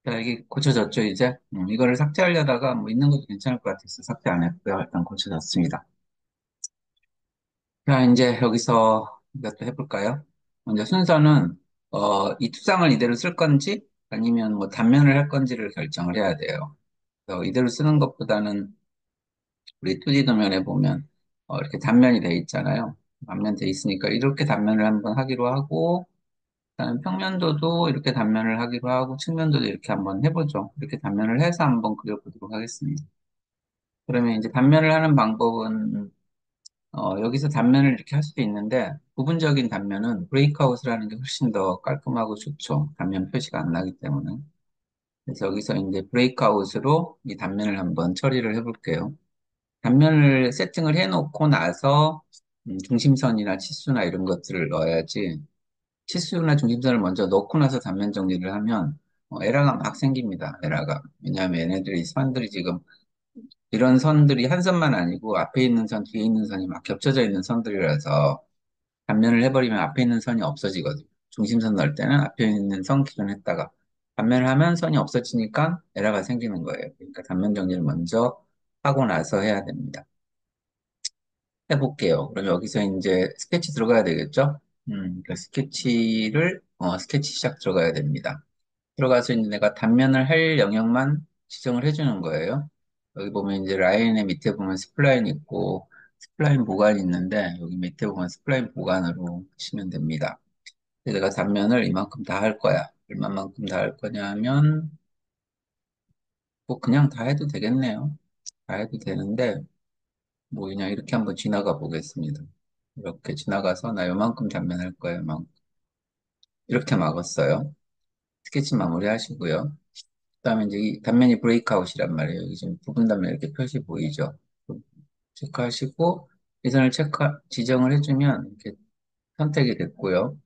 자, 이게 고쳐졌죠, 이제? 이거를 삭제하려다가 뭐 있는 것도 괜찮을 것 같아서 삭제 안 했고요. 일단 고쳐졌습니다. 자, 이제 여기서 이것도 해볼까요? 먼저 순서는, 이 투장을 이대로 쓸 건지 아니면 뭐 단면을 할 건지를 결정을 해야 돼요. 그래서 이대로 쓰는 것보다는 우리 2D 도면에 보면, 이렇게 단면이 돼 있잖아요. 단면 돼 있으니까 이렇게 단면을 한번 하기로 하고, 그다음에 평면도도 이렇게 단면을 하기로 하고 측면도도 이렇게 한번 해보죠. 이렇게 단면을 해서 한번 그려보도록 하겠습니다. 그러면 이제 단면을 하는 방법은 여기서 단면을 이렇게 할 수도 있는데 부분적인 단면은 브레이크아웃을 하는 게 훨씬 더 깔끔하고 좋죠. 단면 표시가 안 나기 때문에. 그래서 여기서 이제 브레이크아웃으로 이 단면을 한번 처리를 해볼게요. 단면을 세팅을 해놓고 나서 중심선이나 치수나 이런 것들을 넣어야지 치수나 중심선을 먼저 넣고 나서 단면 정리를 하면 에러가 막 생깁니다. 에러가. 왜냐하면 얘네들이 선들이 지금 이런 선들이 한 선만 아니고 앞에 있는 선, 뒤에 있는 선이 막 겹쳐져 있는 선들이라서 단면을 해버리면 앞에 있는 선이 없어지거든요. 중심선 넣을 때는 앞에 있는 선 기준했다가 단면을 하면 선이 없어지니까 에러가 생기는 거예요. 그러니까 단면 정리를 먼저 하고 나서 해야 됩니다. 해볼게요. 그럼 여기서 이제 스케치 들어가야 되겠죠? 그 스케치를, 스케치 시작 들어가야 됩니다. 들어가서 이제 내가 단면을 할 영역만 지정을 해주는 거예요. 여기 보면 이제 라인의 밑에 보면 스플라인 있고, 스플라인 보관이 있는데, 여기 밑에 보면 스플라인 보관으로 하시면 됩니다. 그래서 내가 단면을 이만큼 다 할 거야. 얼마만큼 다 할 거냐 하면, 뭐 그냥 다 해도 되겠네요. 다 해도 되는데, 뭐 그냥 이렇게 한번 지나가 보겠습니다. 이렇게 지나가서 나 요만큼 단면 할 거예요. 이렇게 막았어요. 스케치 마무리 하시고요. 그다음에 이제 이 단면이 브레이크아웃이란 말이에요. 여기 지금 부분 단면 이렇게 표시 보이죠? 체크하시고 이 선을 지정을 해주면 이렇게 선택이 됐고요.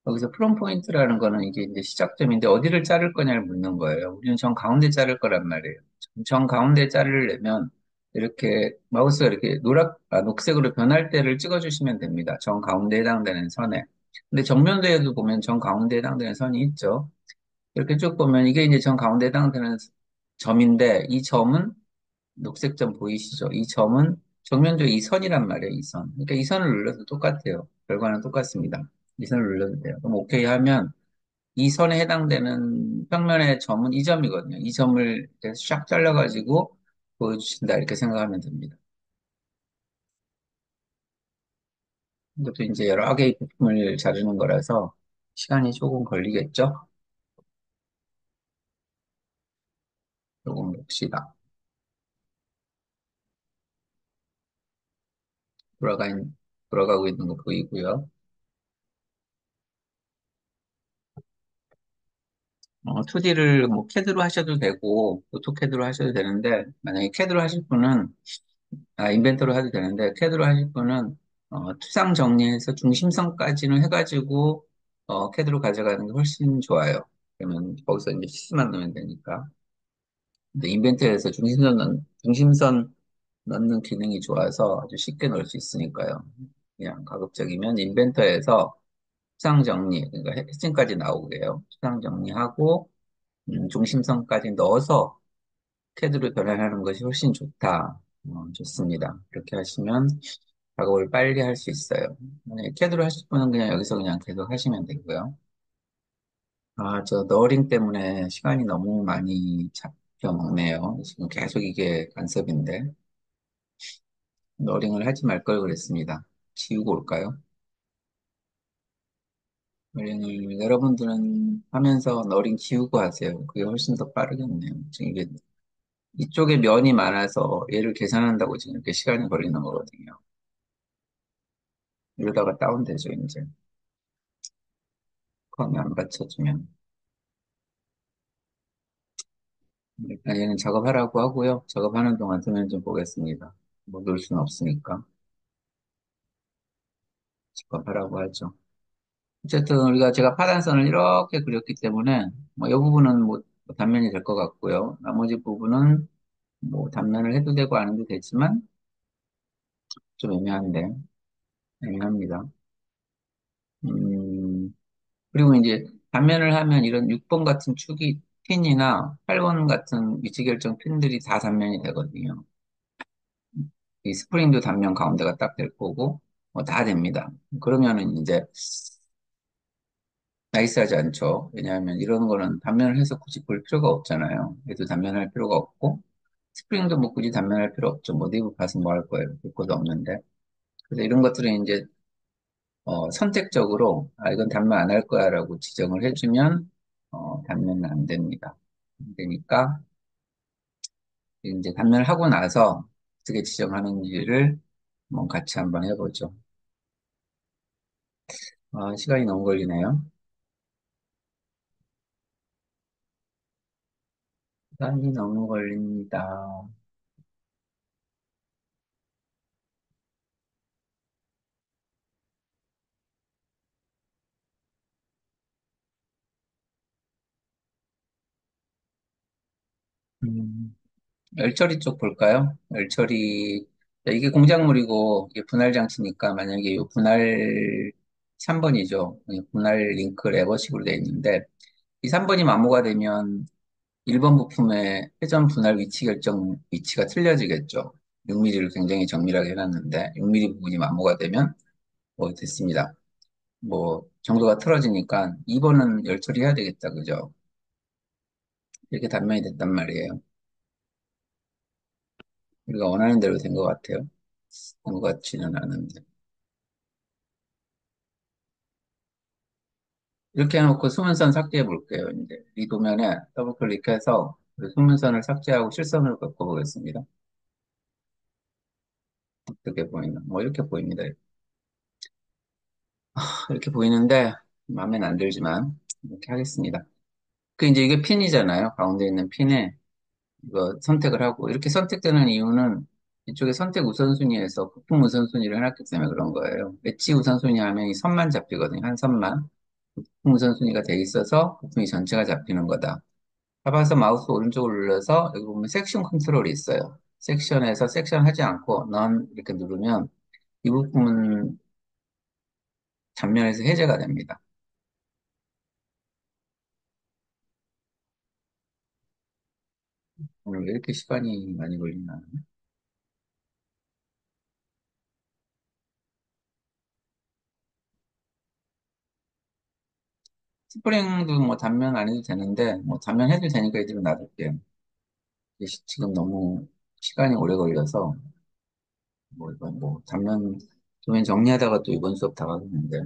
여기서 프롬 포인트라는 거는 이게 이제 시작점인데 어디를 자를 거냐를 묻는 거예요. 우리는 정 가운데 자를 거란 말이에요. 정 가운데 자르려면 이렇게 마우스가 이렇게 녹색으로 변할 때를 찍어주시면 됩니다. 정 가운데 해당되는 선에. 근데 정면도에도 보면 정 가운데 해당되는 선이 있죠. 이렇게 쭉 보면 이게 이제 정 가운데 해당되는 점인데 이 점은 녹색 점 보이시죠? 이 점은 정면적으로 이 선이란 말이에요, 이 선. 그러니까 이 선을 눌러도 똑같아요. 결과는 똑같습니다. 이 선을 눌러도 돼요. 그럼 오케이 하면 이 선에 해당되는 평면의 점은 이 점이거든요. 이 점을 이렇게 샥 잘라가지고 보여주신다 이렇게 생각하면 됩니다. 이것도 이제 여러 개의 부품을 자르는 거라서 시간이 조금 걸리겠죠? 조금 봅시다. 돌아가, 돌아가고 있는 거 보이고요. 2D를 뭐 캐드로 하셔도 되고 오토캐드로 하셔도 되는데 만약에 캐드로 하실 분은 인벤터로 해도 되는데 캐드로 하실 분은 투상 정리해서 중심선까지는 해가지고 캐드로 가져가는 게 훨씬 좋아요. 그러면 거기서 이제 시스만 넣으면 되니까. 근데 인벤터에서 중심선 넣는 기능이 좋아서 아주 쉽게 넣을 수 있으니까요. 그냥 가급적이면 인벤터에서 투상 정리, 그러니까 해칭까지 나오게요. 투상 정리하고 중심선까지 넣어서 캐드로 변환하는 것이 훨씬 좋다. 좋습니다. 그렇게 하시면 작업을 빨리 할 수 있어요. 만약에 캐드로 하실 분은 그냥 여기서 그냥 계속 하시면 되고요. 저 너링 때문에 시간이 너무 많이 잡혀 먹네요. 지금 계속 이게 간섭인데. 너링을 하지 말 걸 그랬습니다. 지우고 올까요? 너링을 여러분들은 하면서 너링 지우고 하세요. 그게 훨씬 더 빠르겠네요. 지금 이게 이쪽에 면이 많아서 얘를 계산한다고 지금 이렇게 시간이 걸리는 거거든요. 이러다가 다운되죠, 이제. 컴이 안 받쳐주면. 일단 얘는 작업하라고 하고요. 작업하는 동안 화면 좀 보겠습니다. 뭐 놀 수는 없으니까. 작업하라고 하죠. 어쨌든 우리가 제가 파단선을 이렇게 그렸기 때문에 뭐 이 부분은 뭐 단면이 될 것 같고요. 나머지 부분은 뭐 단면을 해도 되고 안 해도 되지만 좀 애매합니다. 음, 그리고 이제 단면을 하면 이런 6번 같은 축이 핀이나 8번 같은 위치 결정 핀들이 다 단면이 되거든요. 이 스프링도 단면 가운데가 딱 될 거고, 뭐 다 됩니다. 그러면은 이제 나이스하지 않죠. 왜냐하면 이런 거는 단면을 해서 굳이 볼 필요가 없잖아요. 얘도 단면할 필요가 없고, 스프링도 뭐 굳이 단면할 필요 없죠. 뭐 내부 밭은 뭐 할 거예요. 볼 것도 없는데. 그래서 이런 것들은 이제 선택적으로 이건 단면 안 할 거야라고 지정을 해주면 단면은 안 됩니다. 안 되니까 이제 단면을 하고 나서 어떻게 지정하는지를 한번 같이 한번 해보죠. 시간이 너무 걸리네요. 시간이 너무 걸립니다. 음, 열처리 쪽 볼까요? 열처리, 이게 공작물이고, 이게 분할 장치니까 만약에 이 분할 3번이죠. 분할 링크 레버식으로 되어 있는데, 이 3번이 마모가 되면 1번 부품의 회전 분할 위치 결정 위치가 틀려지겠죠. 6mm를 굉장히 정밀하게 해놨는데, 6mm 부분이 마모가 되면 뭐 됐습니다. 뭐 정도가 틀어지니까 2번은 열처리 해야 되겠다, 그죠? 이렇게 단면이 됐단 말이에요. 우리가 원하는 대로 된 것 같아요. 된 것 같지는 않은데. 이렇게 해놓고 수문선 삭제해 볼게요. 이제 이 도면에 더블 클릭해서 그 수문선을 삭제하고 실선을 바꿔보겠습니다. 어떻게 보이나? 뭐 이렇게 보입니다. 이렇게 보이는데 마음에는 안 들지만 이렇게 하겠습니다. 그 이제 이게 핀이잖아요. 가운데 있는 핀에 이거 선택을 하고 이렇게 선택되는 이유는 이쪽에 선택 우선순위에서 부품 우선순위를 해놨기 때문에 그런 거예요. 엣지 우선순위 하면 이 선만 잡히거든요. 한 선만. 부품 우선순위가 돼 있어서 부품이 전체가 잡히는 거다. 잡아서 마우스 오른쪽을 눌러서 여기 보면 섹션 컨트롤이 있어요. 섹션에서 섹션 하지 않고 넌 이렇게 누르면 이 부품은 단면에서 해제가 됩니다. 오늘 왜 이렇게 시간이 많이 걸리나? 스프링도 뭐 단면 안 해도 되는데 뭐 단면 해도 되니까 이대로 놔둘게요. 지금 너무 시간이 오래 걸려서 뭐 이건 뭐 단면 도면 정리하다가 또 이번 수업 다 가겠는데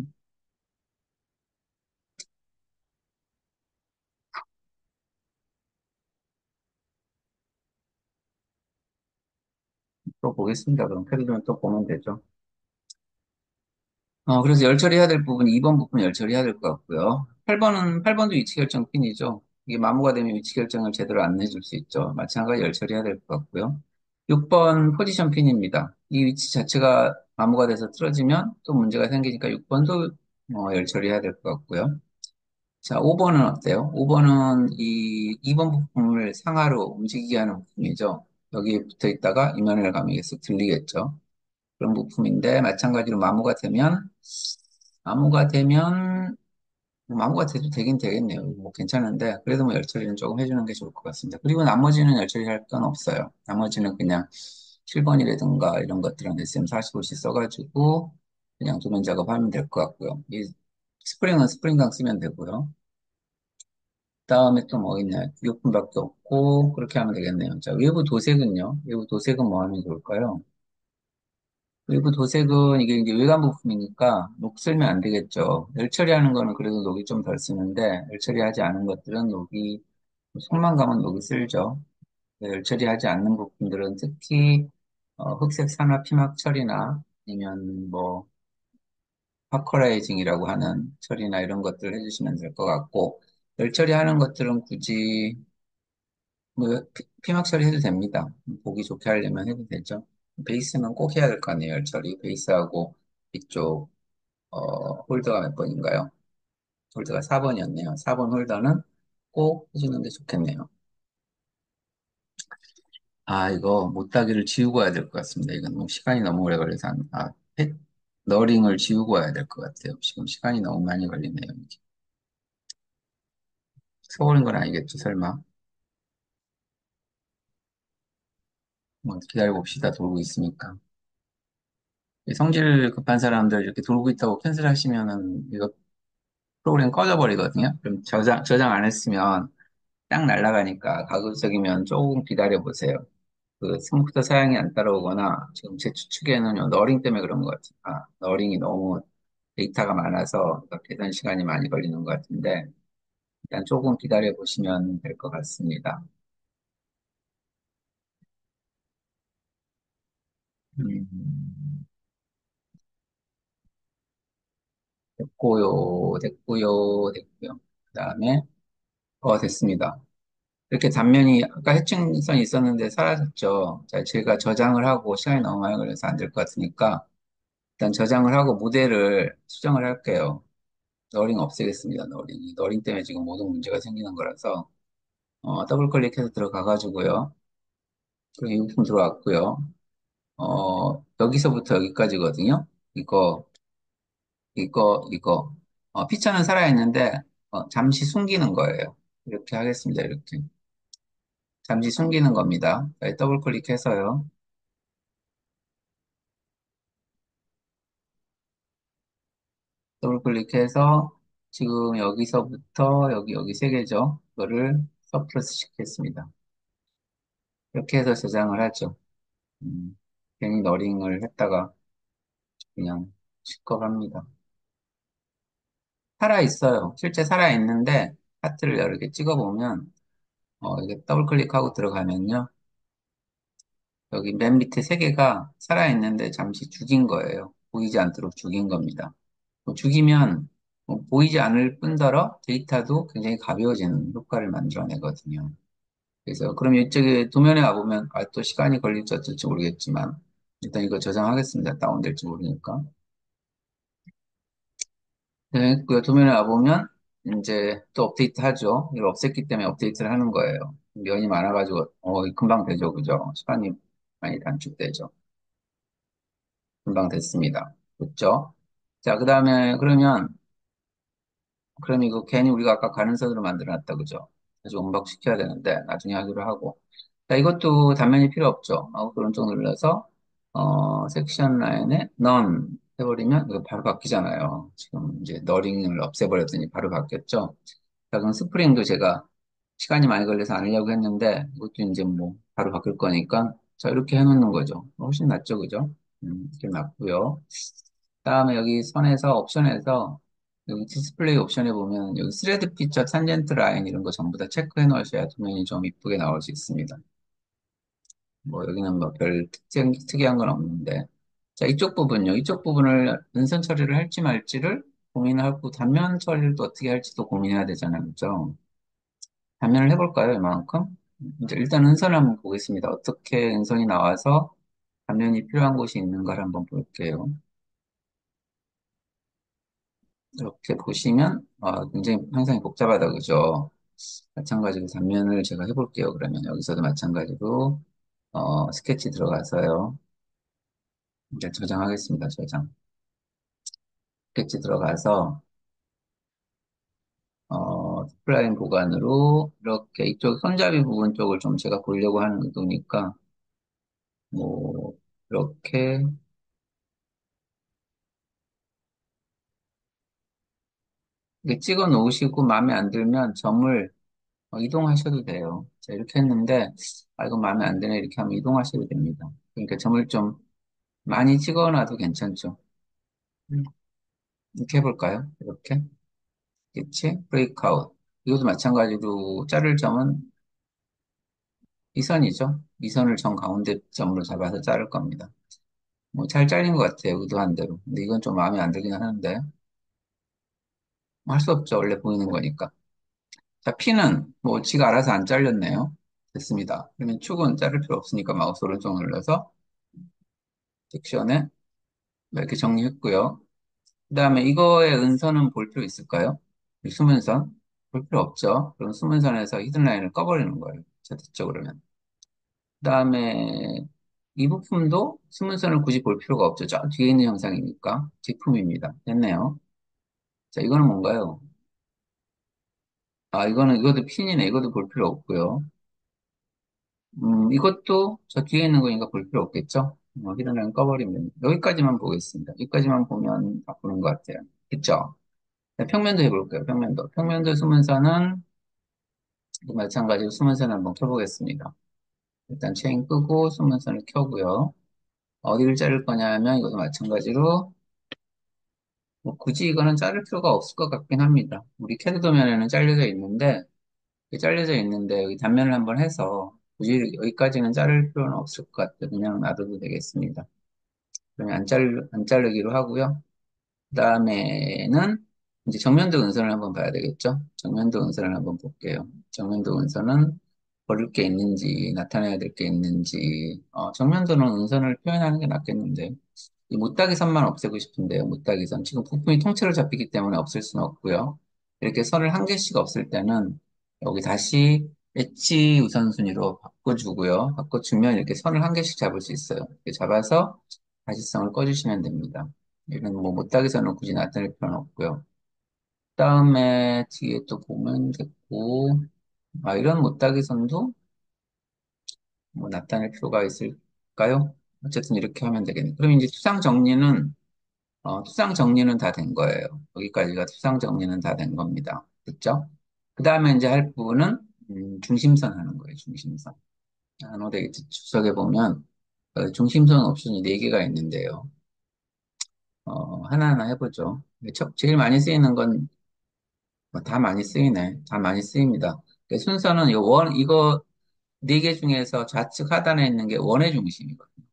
또 보겠습니다. 그럼 패드면 또 보면 되죠. 그래서 열 처리해야 될 부분이 2번 부분 열 처리해야 될 것 같고요. 8번도 위치 결정 핀이죠. 이게 마모가 되면 위치 결정을 제대로 안 해줄 수 있죠. 마찬가지 열 처리해야 될 것 같고요. 6번 포지션 핀입니다. 이 위치 자체가 마모가 돼서 틀어지면 또 문제가 생기니까 6번도 열 처리해야 될 것 같고요. 자, 5번은 어때요? 5번은 이 2번 부품을 상하로 움직이게 하는 부품이죠. 여기에 붙어 있다가 이면을 가면 계속 들리겠죠. 그런 부품인데 마찬가지로 마모가 돼도 되긴 되겠네요. 뭐 괜찮은데 그래도 뭐 열처리는 조금 해주는 게 좋을 것 같습니다. 그리고 나머지는 열처리 할 건 없어요. 나머지는 그냥 7번이라든가 이런 것들은 SM45C 써가지고 그냥 도면 작업하면 될 것 같고요. 이 스프링은 스프링강 쓰면 되고요. 다음에 또 뭐 있나요? 구역분밖에 없고 그렇게 하면 되겠네요. 자, 외부 도색은요? 외부 도색은 뭐 하면 좋을까요? 외부 도색은 이게 이제 외관 부품이니까 녹 쓸면 안 되겠죠. 열 처리하는 거는 그래도 녹이 좀 덜 쓰는데 열 처리하지 않은 것들은 녹이 손만 가면 녹이 쓸죠. 열 처리하지 않는 부품들은 특히 흑색 산화 피막 처리나 아니면 뭐 파커라이징이라고 하는 처리나 이런 것들을 해주시면 될 것 같고 열 처리하는 것들은 굳이 뭐 피막 처리 해도 됩니다. 보기 좋게 하려면 해도 되죠. 베이스는 꼭 해야 될 거 아니에요, 열 처리. 베이스하고 이쪽 홀더가 몇 번인가요? 홀더가 4번이었네요. 4번 홀더는 꼭 해주는 게 좋겠네요. 이거 못따기를 지우고 와야 될 것 같습니다. 이건 너무 시간이 너무 오래 걸려서 너링을 지우고 와야 될 것 같아요. 지금 시간이 너무 많이 걸리네요. 이게. 서버린 건 아니겠죠, 설마. 뭐 기다려봅시다. 돌고 있으니까. 이 성질 급한 사람들 이렇게 돌고 있다고 캔슬하시면은 이거 프로그램 꺼져버리거든요. 그럼 저장 안 했으면 딱 날아가니까 가급적이면 조금 기다려보세요. 그 스모크터 사양이 안 따라오거나 지금 제 추측에는 너링 때문에 그런 것 같아요. 너링이 너무 데이터가 많아서 계산 시간이 많이 걸리는 것 같은데 일단 조금 기다려 보시면 될 것 같습니다. 음, 됐고요. 그 다음에 됐습니다. 이렇게 단면이 아까 해칭선이 있었는데 사라졌죠. 자, 제가 저장을 하고 시간이 너무 많이 걸려서 안 될 것 같으니까 일단 저장을 하고 모델을 수정을 할게요. 너링 없애겠습니다. 너링 때문에 지금 모든 문제가 생기는 거라서 더블 클릭해서 들어가가지고요. 그리고 이 부품 들어왔고요. 여기서부터 여기까지거든요. 이거. 피처는 살아있는데 잠시 숨기는 거예요. 이렇게 하겠습니다. 이렇게 잠시 숨기는 겁니다. 자, 더블 클릭해서요. 더블 클릭해서 지금 여기서부터 여기 세 개죠. 이거를 서프레스 시켰습니다. 이렇게 해서 저장을 하죠. 음, 괜히 너링을 했다가 그냥 시겁합니다. 살아있어요. 실제 살아있는데 하트를 여러 개 찍어보면 이게 더블 클릭하고 들어가면요. 여기 맨 밑에 세 개가 살아있는데 잠시 죽인 거예요. 보이지 않도록 죽인 겁니다. 죽이면 보이지 않을 뿐더러 데이터도 굉장히 가벼워지는 효과를 만들어내거든요. 그래서 그럼 이쪽에 도면에 와보면 또 시간이 걸릴지 어쩔지 모르겠지만 일단 이거 저장하겠습니다. 다운될지 모르니까. 네, 그 도면에 와보면 이제 또 업데이트 하죠. 이걸 없앴기 때문에 업데이트를 하는 거예요. 면이 많아가지고 금방 되죠, 그죠? 시간이 많이 단축되죠. 금방 됐습니다. 됐죠? 자, 그 다음에 그럼 이거 괜히 우리가 아까 가는선으로 만들어놨다, 그죠? 아주 음박시켜야 되는데 나중에 하기로 하고. 자, 이것도 단면이 필요 없죠. 마우스 오른쪽 눌러서 섹션 라인에 none 해버리면 이거 바로 바뀌잖아요. 지금 이제 너링을 없애버렸더니 바로 바뀌었죠. 자, 그럼 스프링도 제가 시간이 많이 걸려서 안 하려고 했는데 이것도 이제 뭐 바로 바뀔 거니까 자, 이렇게 해놓는 거죠. 훨씬 낫죠, 그죠? 이렇게 낫고요. 다음에 여기 선에서 옵션에서 여기 디스플레이 옵션에 보면 여기 스레드 피처, 탄젠트 라인 이런 거 전부 다 체크해 놓으셔야 도면이 좀 이쁘게 나올 수 있습니다. 뭐 여기는 뭐 별 특이한 건 없는데. 자, 이쪽 부분요. 이쪽 부분을 은선 처리를 할지 말지를 고민하고 단면 처리를 또 어떻게 할지도 고민해야 되잖아요. 그죠? 단면을 해볼까요? 이만큼? 이제 일단 은선을 한번 보겠습니다. 어떻게 은선이 나와서 단면이 필요한 곳이 있는가를 한번 볼게요. 이렇게 보시면 굉장히 형상이 복잡하다 그죠? 마찬가지로 단면을 제가 해볼게요. 그러면 여기서도 마찬가지로 스케치 들어가서요. 이제 저장하겠습니다. 저장. 스케치 들어가서 스플라인 보관으로 이렇게 이쪽 손잡이 부분 쪽을 좀 제가 보려고 하는 의도니까 뭐 이렇게 이렇게 찍어 놓으시고 마음에 안 들면 점을 이동하셔도 돼요. 자, 이렇게 했는데 이거 마음에 안 드네 이렇게 하면 이동하셔도 됩니다. 그러니까 점을 좀 많이 찍어놔도 괜찮죠. 음, 이렇게 해볼까요? 이렇게. 그치? 브레이크아웃. 이것도 마찬가지로 자를 점은 이 선이죠. 이 선을 정 가운데 점으로 잡아서 자를 겁니다. 뭐 잘 잘린 것 같아요. 의도한 대로. 근데 이건 좀 마음에 안 들긴 하는데 할 수 없죠. 원래 보이는 거니까. 자, P는 뭐 지가 알아서 안 잘렸네요. 됐습니다. 그러면 축은 자를 필요 없으니까 마우스 오른쪽 눌러서 섹션에 이렇게 정리했고요. 그 다음에 이거의 은선은 볼 필요 있을까요? 이 수문선? 볼 필요 없죠. 그럼 수문선에서 히든라인을 꺼버리는 거예요. 자, 됐죠, 그러면. 그 다음에 이 부품도 수문선을 굳이 볼 필요가 없죠. 저 뒤에 있는 형상이니까. 제품입니다. 됐네요. 자, 이거는 뭔가요? 이것도 핀이네. 이것도 볼 필요 없고요. 이것도 저 뒤에 있는 거니까 볼 필요 없겠죠? 히든라인 꺼버리면. 여기까지만 보겠습니다. 여기까지만 보면 다 보는 것 같아요. 그쵸? 네, 평면도 해볼게요. 평면도. 평면도 수문선은 마찬가지로 수문선 한번 켜보겠습니다. 일단 체인 끄고 수문선을 켜고요. 어디를 자를 거냐면 이것도 마찬가지로 뭐 굳이 이거는 자를 필요가 없을 것 같긴 합니다. 우리 캐드 도면에는 잘려져 있는데 이렇게 잘려져 있는데 여기 단면을 한번 해서 굳이 여기까지는 자를 필요는 없을 것 같아요. 그냥 놔둬도 되겠습니다. 그러면 안 자르기로 하고요. 그 다음에는 이제 정면도 은선을 한번 봐야 되겠죠? 정면도 은선을 한번 볼게요. 정면도 은선은 버릴 게 있는지 나타내야 될 게 있는지 정면도는 은선을 표현하는 게 낫겠는데 이 못따기 선만 없애고 싶은데요. 못따기 선. 지금 부품이 통째로 잡히기 때문에 없앨 수는 없고요. 이렇게 선을 한 개씩 없앨 때는 여기 다시 엣지 우선순위로 바꿔주고요. 바꿔주면 이렇게 선을 한 개씩 잡을 수 있어요. 이렇게 잡아서 다시성을 꺼주시면 됩니다. 이런 뭐 못따기 선은 굳이 나타낼 필요는 없고요. 그다음에 뒤에 또 보면 됐고, 이런 못따기 선도 뭐 나타낼 필요가 있을까요? 어쨌든 이렇게 하면 되겠네요. 그럼 이제 투상 정리는 다 된 거예요. 여기까지가 투상 정리는 다 된 겁니다. 됐죠? 그 다음에 이제 할 부분은 중심선 하는 거예요. 중심선. 나노데이트 주석에 보면 중심선 옵션이 4개가 있는데요. 하나하나 해보죠. 제일 많이 쓰이는 건 다 많이 쓰이네. 다 많이 쓰입니다. 순서는 이거 4개 중에서 좌측 하단에 있는 게 원의 중심이거든요.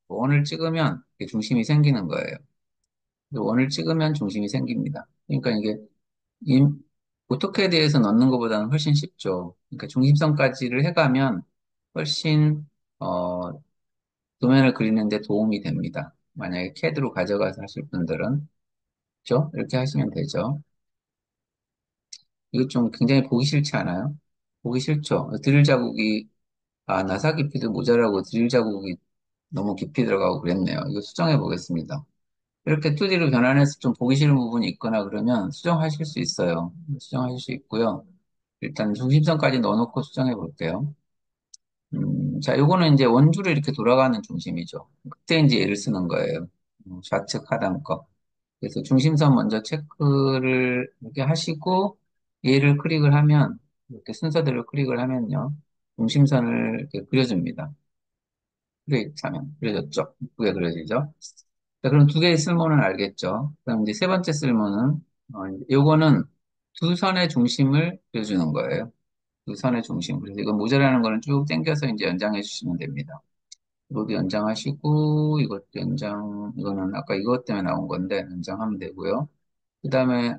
원을 찍으면 이게 중심이 생기는 거예요. 원을 찍으면 중심이 생깁니다. 그러니까 이게 이 오토캐드에서 넣는 것보다는 훨씬 쉽죠. 그러니까 중심선까지를 해가면 훨씬 어, 도면을 그리는데 도움이 됩니다. 만약에 캐드로 가져가서 하실 분들은 그죠? 이렇게 하시면 되죠. 이거 좀 굉장히 보기 싫지 않아요? 보기 싫죠. 드릴 자국이 나사 깊이도 모자라고 드릴 자국이 너무 깊이 들어가고 그랬네요. 이거 수정해 보겠습니다. 이렇게 2D로 변환해서 좀 보기 싫은 부분이 있거나 그러면 수정하실 수 있어요. 수정하실 수 있고요. 일단 중심선까지 넣어놓고 수정해 볼게요. 자, 요거는 이제 원주로 이렇게 돌아가는 중심이죠. 그때 이제 얘를 쓰는 거예요. 좌측 하단 거. 그래서 중심선 먼저 체크를 이렇게 하시고 얘를 클릭을 하면 이렇게 순서대로 클릭을 하면요. 중심선을 이렇게 그려줍니다. 클릭하면 그려졌죠. 이쁘게 그려지죠. 자, 그럼 2개의 쓸모는 알겠죠. 그럼 이제 세 번째 쓸모는 요거는 두 선의 중심을 그려주는 거예요. 두 선의 중심. 그래서 이거 모자라는 거는 쭉 당겨서 이제 연장해 주시면 됩니다. 이것도 연장하시고, 이것도 이거는 아까 이것 때문에 나온 건데, 연장하면 되고요. 그 다음에,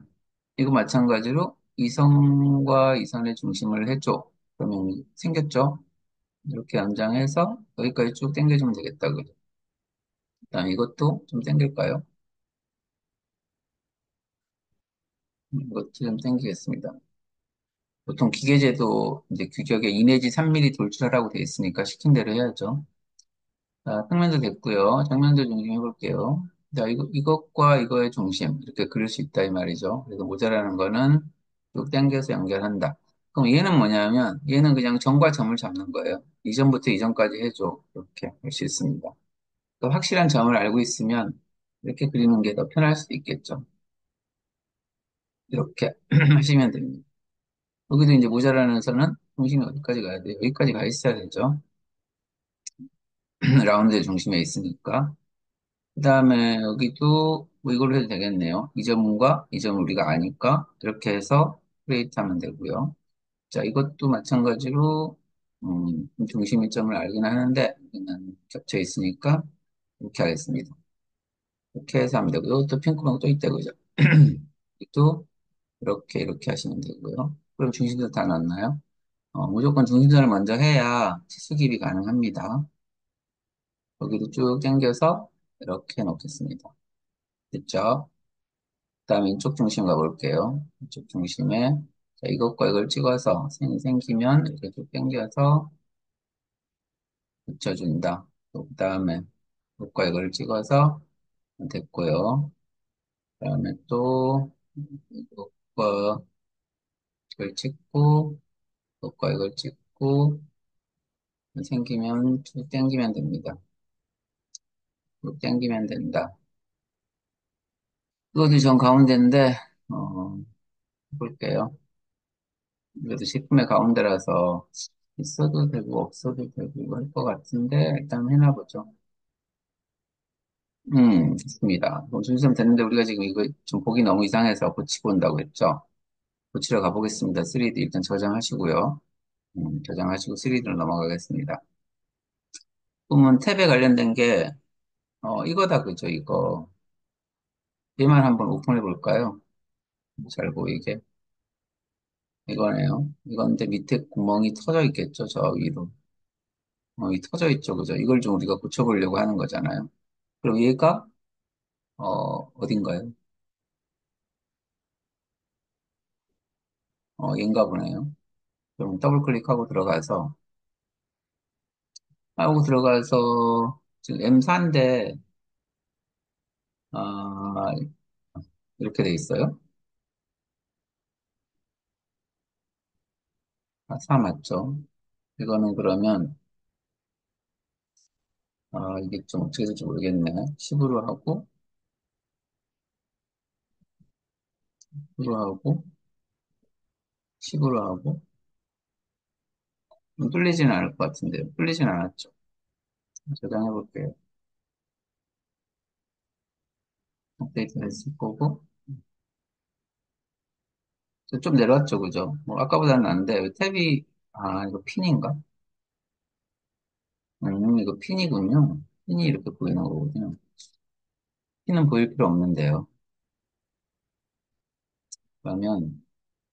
이거 마찬가지로 이선과 이선의 중심을 해줘. 그러면 생겼죠? 이렇게 연장해서 여기까지 쭉 당겨주면 되겠다. 그죠? 그 다음에 이것도 좀 당길까요? 이것도 좀 당기겠습니다. 보통 기계제도 이제 규격에 2 내지 3mm 돌출하라고 돼 있으니까 시킨 대로 해야죠. 자, 평면도 됐고요. 정면도 중심 해볼게요. 자, 이것과 이거의 중심, 이렇게 그릴 수 있다, 이 말이죠. 그래서 모자라는 거는 쭉 당겨서 연결한다. 그럼 얘는 뭐냐면, 얘는 그냥 점과 점을 잡는 거예요. 이점부터 이점까지 해줘. 이렇게 할 수 있습니다. 또 확실한 점을 알고 있으면, 이렇게 그리는 게 더 편할 수도 있겠죠. 이렇게 하시면 됩니다. 여기도 이제 모자라는 선은 중심이 어디까지 가야 돼요? 여기까지 가 있어야 되죠. 라운드의 중심에 있으니까. 그 다음에 여기도 뭐 이걸로 해도 되겠네요. 이 점과 이 점을 우리가 아니까 이렇게 해서 크리에이트 하면 되고요. 자, 이것도 마찬가지로 중심 이점을 알긴 하는데 여기는 겹쳐 있으니까 이렇게 하겠습니다. 이렇게 해서 하면 되고 이것도 핑크방 또 있다 그죠? 이것도 이렇게 하시면 되고요. 그럼 중심도 다 났나요? 무조건 중심선을 먼저 해야 치수기비 가능합니다. 여기도 쭉 당겨서 이렇게 놓겠습니다. 됐죠? 그다음에 이쪽 중심 가볼게요. 이쪽 중심에 자, 이것과 이걸 찍어서 線이 생기면 이렇게 쭉 당겨서 붙여준다. 그 다음에 이것과 이걸 찍어서 됐고요. 그 다음에 또 이것과 이걸 찍고, 이것과 이걸 찍고, 생기면 쭉 당기면 됩니다. 쭉 당기면 된다. 이것도 전 가운데인데, 어, 볼게요. 이것도 식품의 가운데라서 있어도 되고 없어도 되고 할 것 같은데, 일단 해놔보죠. 좋습니다. 준비좀 됐는데 우리가 지금 이거 좀 보기 너무 이상해서 고치고 온다고 했죠? 고치러 가보겠습니다. 3D 일단 저장하시고요. 저장하시고 3D로 넘어가겠습니다. 그러면 탭에 관련된 게, 이거다, 그죠? 이거. 얘만 한번 오픈해 볼까요? 잘 보이게. 이거네요. 이건데 밑에 구멍이 터져 있겠죠? 저 위로. 이 터져 있죠, 그죠? 이걸 좀 우리가 고쳐보려고 하는 거잖아요. 그럼 얘가, 어딘가요? 얘인가 보네요. 그럼 더블 클릭하고 들어가서, 지금 M4인데, 아, 이렇게 돼 있어요. 아, 4 맞죠? 이거는 그러면, 이게 좀 어떻게 될지 모르겠네. 10으로 하고, 10으로 하고, 10으로 하고, 뚫리지는 않을 것 같은데요. 뚫리지는 않았죠. 저장해 볼게요. 업데이트 됐을 거고, 좀 내려왔죠, 그죠? 뭐, 아까보다는 나은데, 탭이, 이거 핀인가? 이거 핀이군요. 핀이 이렇게 보이는 거거든요. 핀은 보일 필요 없는데요. 그러면,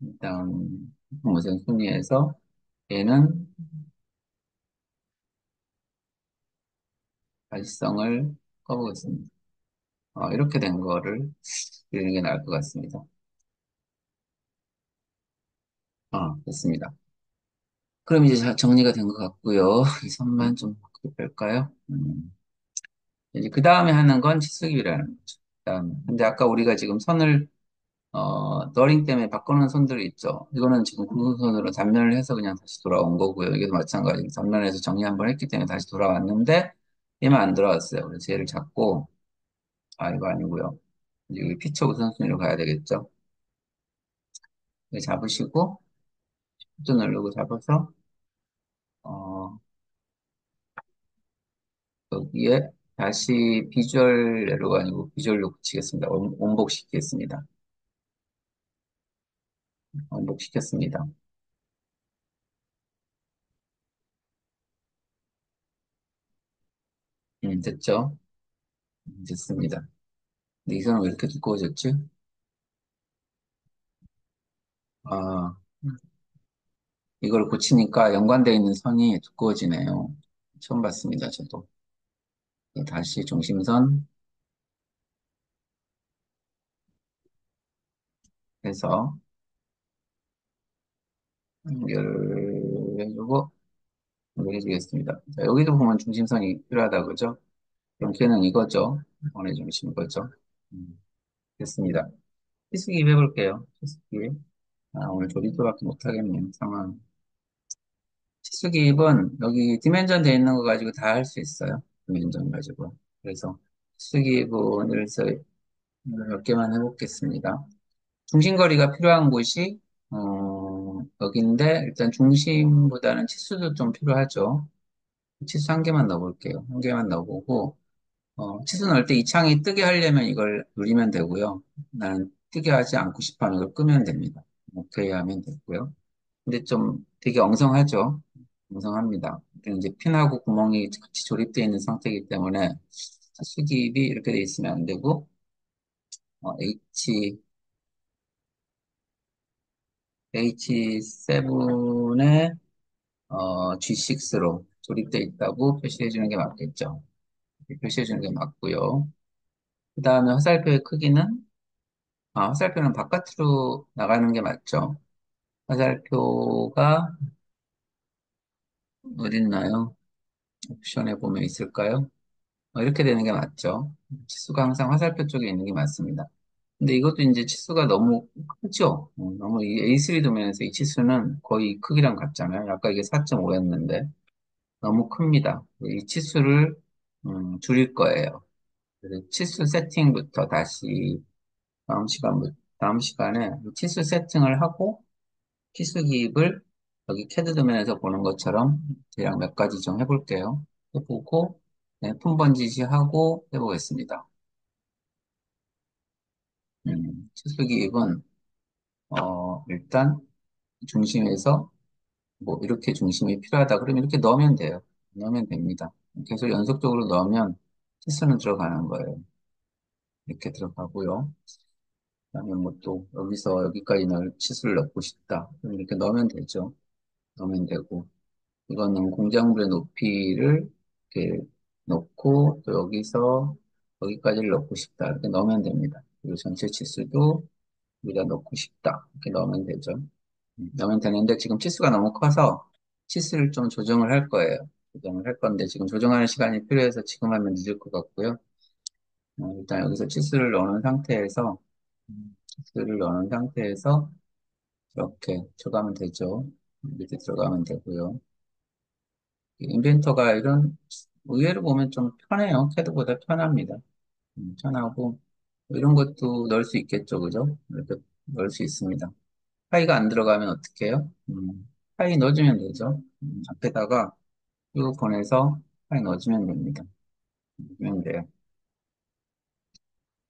일단, 우선 순위에서, 얘는 발성을 꺼보겠습니다. 이렇게 된 거를 그리는 게 나을 것 같습니다. 됐습니다. 그럼 이제 정리가 된 것 같고요. 이 선만 좀 뺄까요? 이제 그 다음에 하는 건 치수기라는 거죠. 근데 아까 우리가 지금 선을 너링 때문에 바꾸는 선들이 있죠. 이거는 지금 구분선으로 단면을 해서 그냥 다시 돌아온 거고요. 이게도 마찬가지로 단면에서 정리 한번 했기 때문에 다시 돌아왔는데 얘만 안 돌아왔어요. 그래서 얘를 잡고 이거 아니고요. 이제 여기 피처 우선순위로 가야 되겠죠. 이거 잡으시고 또 누르고 잡아서 어, 여기에 다시 비주얼 레로가 아니고 비주얼로 붙이겠습니다. 원복시키겠습니다. 원복시켰습니다. 됐죠? 됐습니다. 근데 이 사람 왜 이렇게 두꺼워졌지? 아, 이걸 고치니까 연관되어 있는 선이 두꺼워지네요. 처음 봤습니다, 저도. 다시 중심선 해서 연결해주고 연결해주겠습니다. 자, 여기도 보면 중심선이 필요하다, 그죠? 그럼 걔는 이거죠. 원의 중심 이거죠. 음, 됐습니다. 치수기 해볼게요. 치수기. 오늘 조립도밖에 못하겠네요, 상황. 치수기입은 여기 디멘전 돼 있는 거 가지고 다 할 수 있어요. 디멘전 가지고. 그래서 치수기입을 몇 개만 해보겠습니다. 중심거리가 필요한 곳이 여기인데 일단 중심보다는 치수도 좀 필요하죠. 치수 한 개만 넣어볼게요. 한 개만 넣어보고 치수 넣을 때 이 창이 뜨게 하려면 이걸 누르면 되고요. 나는 뜨게 하지 않고 싶어 하면 이걸 끄면 됩니다. 오케이 하면 되고요. 근데 좀 되게 엉성하죠. 엉성합니다. 이제 핀하고 구멍이 같이 조립되어 있는 상태이기 때문에 수기입이 이렇게 돼 있으면 안 되고 H7에 G6로 조립되어 있다고 표시해 주는 게 맞겠죠. 이렇게 표시해 주는 게 맞고요. 그 다음에 화살표의 크기는 화살표는 바깥으로 나가는 게 맞죠. 화살표가 어디 있나요? 옵션에 보면 있을까요? 이렇게 되는 게 맞죠. 치수가 항상 화살표 쪽에 있는 게 맞습니다. 근데 이것도 이제 치수가 너무 크죠? 너무 이 A3 도면에서 이 치수는 거의 크기랑 같잖아요. 아까 이게 4.5였는데 너무 큽니다. 이 치수를 줄일 거예요. 그래서 치수 세팅부터 다시 다음 시간에 치수 세팅을 하고 치수 기입을 여기 캐드 도면에서 보는 것처럼 대략 몇 가지 좀 해볼게요. 해보고 네, 폰번지시 하고 해보겠습니다. 치수 기입은 일단 중심에서 뭐 이렇게 중심이 필요하다 그러면 이렇게 넣으면 돼요. 넣으면 됩니다. 계속 연속적으로 넣으면 치수는 들어가는 거예요. 이렇게 들어가고요. 그다음에 뭐 또 여기서 여기까지 넣을 치수를 넣고 싶다. 그럼 이렇게 넣으면 되죠. 넣으면 되고 이거는 공작물의 높이를 이렇게 넣고 또 여기서 여기까지를 넣고 싶다. 이렇게 넣으면 됩니다. 그리고 전체 치수도 여기다 넣고 싶다. 이렇게 넣으면 되죠. 넣으면 되는데 지금 치수가 너무 커서 치수를 좀 조정을 할 거예요. 조정을 할 건데 지금 조정하는 시간이 필요해서 지금 하면 늦을 것 같고요. 일단 여기서 치수를 넣는 상태에서 이렇게 들어가면 되죠. 밑에 들어가면 되고요. 인벤터가 의외로 보면 좀 편해요. 캐드보다 편합니다. 편하고 이런 것도 넣을 수 있겠죠, 그죠? 이렇게 넣을 수 있습니다. 파이가 안 들어가면 어떻게 해요? 파이 넣어주면 되죠. 앞에다가 이거 보내서 파이 넣어주면 됩니다. 넣어주면 돼요.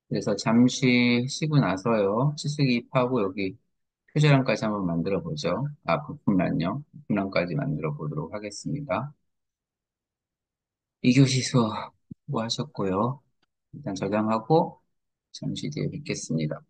그래서 잠시 쉬고 나서요. 치수기입하고 여기 표제란까지 한번 만들어 보죠. 부품란요. 부품란까지 만들어 보도록 하겠습니다. 2교시 수업 수고하셨고요. 일단 저장하고 잠시 뒤에 뵙겠습니다.